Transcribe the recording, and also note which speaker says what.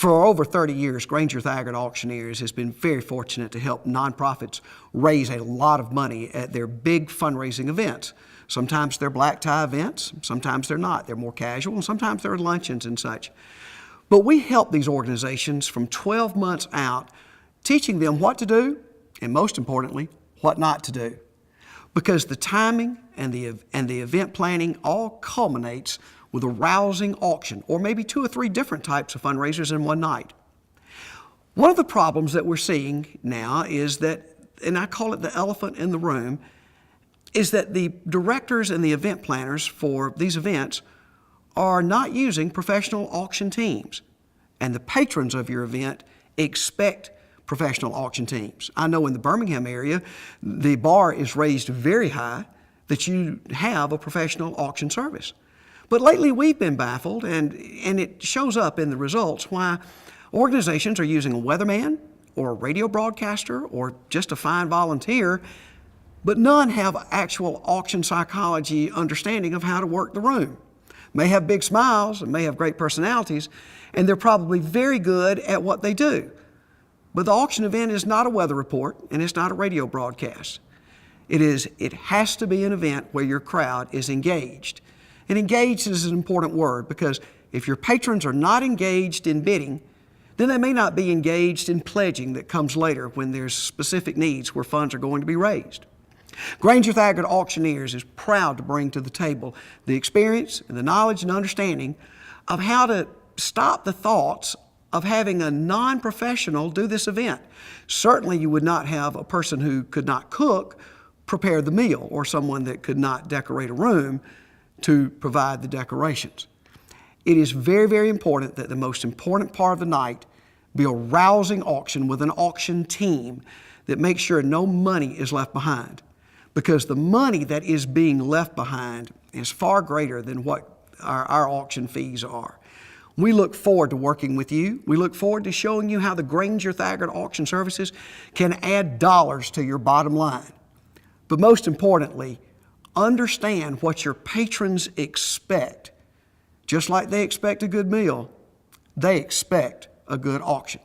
Speaker 1: For over 30 years, Granger Thaggart Auctioneers has been very fortunate to help nonprofits raise a lot of money at their big fundraising events. Sometimes they're black tie events, sometimes they're not. They're more casual, and sometimes they're luncheons and such. But we help these organizations from 12 months out, teaching them what to do, and most importantly, what not to do. Because the timing and the event planning all culminates with a rousing auction, or maybe 2 or 3 different types of fundraisers in one night. One of the problems that we're seeing now is that, and I call it the elephant in the room, is that the directors and the event planners for these events are not using professional auction teams. And the patrons of your event expect professional auction teams. I know in the Birmingham area, the bar is raised very high that you have a professional auction service. But lately we've been baffled, and it shows up in the results, why organizations are using a weatherman or a radio broadcaster or just a fine volunteer, but none have actual auction psychology understanding of how to work the room. May have big smiles and may have great personalities, and they're probably very good at what they do. But the auction event is not a weather report, and it's not a radio broadcast. It has to be an event where your crowd is engaged. And engaged is an important word, because if your patrons are not engaged in bidding, then they may not be engaged in pledging that comes later when there's specific needs where funds are going to be raised. Granger Thaggart Auctioneers is proud to bring to the table the experience and the knowledge and understanding of how to stop the thoughts of having a non-professional do this event. Certainly you would not have a person who could not cook prepare the meal, or someone that could not decorate a room to provide the decorations. It is very, very important that the most important part of the night be a rousing auction with an auction team that makes sure no money is left behind. Because the money that is being left behind is far greater than what our auction fees are. We look forward to working with you. We look forward to showing you how the Granger Thaggart Auction Services can add dollars to your bottom line. But most importantly, understand what your patrons expect. Just like they expect a good meal, they expect a good auction.